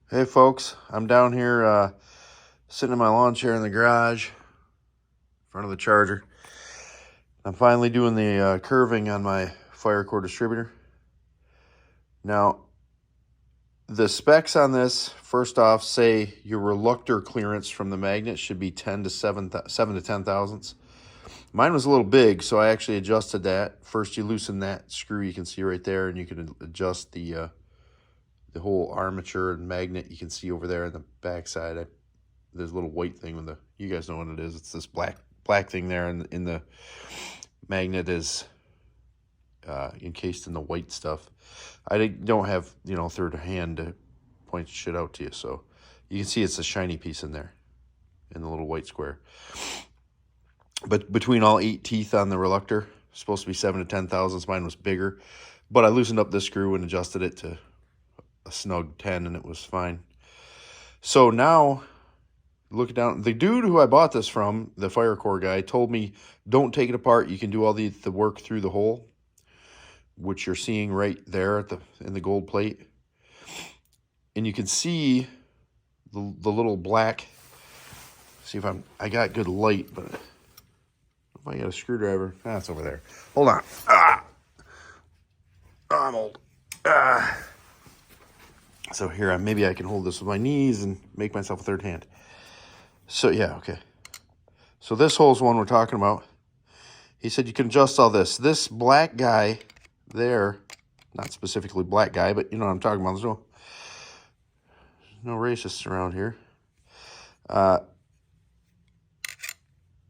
Hey folks, I'm down here sitting in my lawn chair in the garage in front of the charger. I'm finally doing the curving on my firecore distributor. Now, the specs on this, first off, say your reluctor clearance from the magnet should be 7 to 10 thousandths. Mine was a little big, so I actually adjusted that. First, you loosen that screw you can see right there, and you can adjust the whole armature and magnet you can see over there on the back side. There's a little white thing with you guys know what it is. It's this black thing there, and in the magnet is encased in the white stuff. I don't have third hand to point shit out to you, so you can see it's a shiny piece in there in the little white square. But between all 8 teeth on the reluctor, supposed to be 7 to 10 thousandths. Mine was bigger, but I loosened up this screw and adjusted it to a snug 10, and it was fine. So now, look down. The dude who I bought this from, the firecore guy, told me don't take it apart. You can do all the work through the hole, which you're seeing right there in the gold plate, and you can see the little black. See if I got good light, but if I got a screwdriver, that's over there. Hold on. I'm old. So here, maybe I can hold this with my knees and make myself a third hand. So yeah, okay. So this hole's one we're talking about. He said you can adjust all this. This black guy there, not specifically black guy, but you know what I'm talking about. There's no racists around here.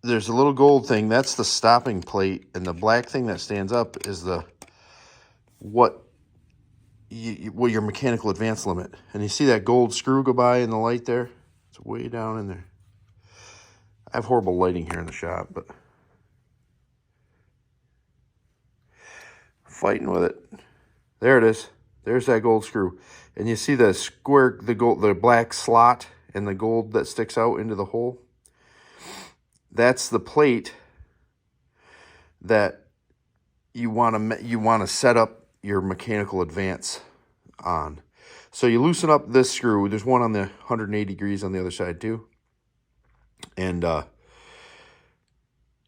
There's a little gold thing. That's the stopping plate, and the black thing that stands up is what your mechanical advance limit. And you see that gold screw go by in the light there? It's way down in there. I have horrible lighting here in the shop, but fighting with it. There it is. There's that gold screw. And you see the square, the black slot and the gold that sticks out into the hole? That's the plate that you want to set up your mechanical advance on. So you loosen up this screw. There's one on the 180 degrees on the other side too. And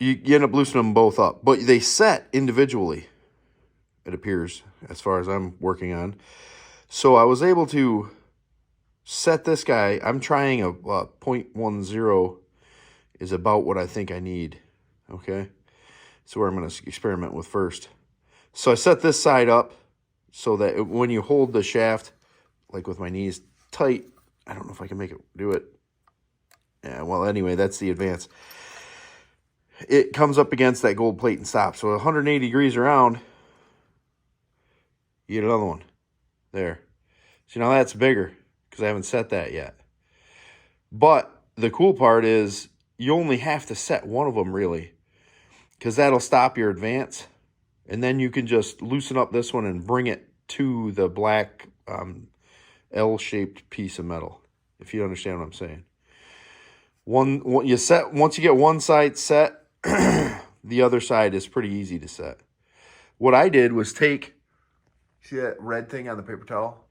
you end up loosening them both up. But they set individually, it appears, as far as I'm working on. So I was able to set this guy. I'm trying a 0.10 is about what I think I need. Okay? So where I'm going to experiment with first. So I set this side up so that when you hold the shaft, like with my knees tight, I don't know if I can make it do it. Yeah, well, anyway, that's the advance. It comes up against that gold plate and stops. So 180 degrees around, you get another one. There. See, now that's bigger because I haven't set that yet. But the cool part is you only have to set one of them, really, because that'll stop your advance. And then you can just loosen up this one and bring it to the black L-shaped piece of metal, if you understand what I'm saying. Once you get one side set, the other side is pretty easy to set. What I did was see that red thing on the paper towel?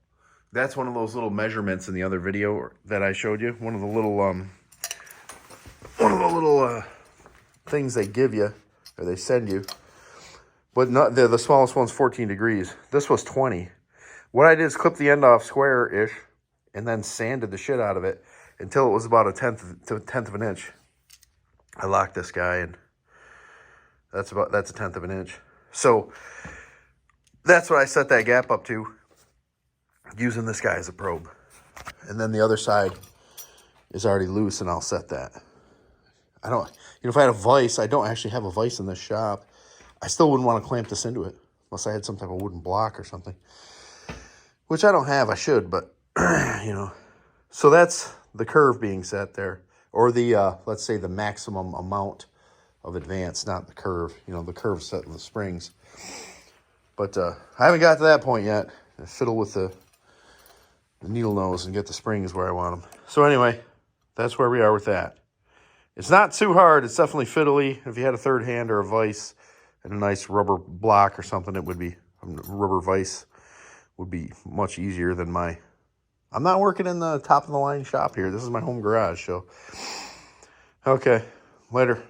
That's one of those little measurements in the other video that I showed you. One of the little things they give you, or they send you. But the smallest one's 14 degrees. This was 20. What I did is clip the end off square-ish and then sanded the shit out of it until it was about a tenth of an inch. I locked this guy, and that's a tenth of an inch. So that's what I set that gap up to, using this guy as a probe. And then the other side is already loose, and I'll set that. If I had a vise, I don't actually have a vise in this shop. I still wouldn't want to clamp this into it unless I had some type of wooden block or something, which I don't have. I should, but So that's the curve being set there, or the let's say the maximum amount of advance, not the curve. The curve set in the springs. But I haven't got to that point yet. I fiddle with the needle nose and get the springs where I want them. So anyway, that's where we are with that. It's not too hard. It's definitely fiddly. If you had a third hand or a vise and a nice rubber block or something, it would be, rubber vise would be much easier than my I'm not working in the top of the line shop here. This is my home garage, so. Okay, later.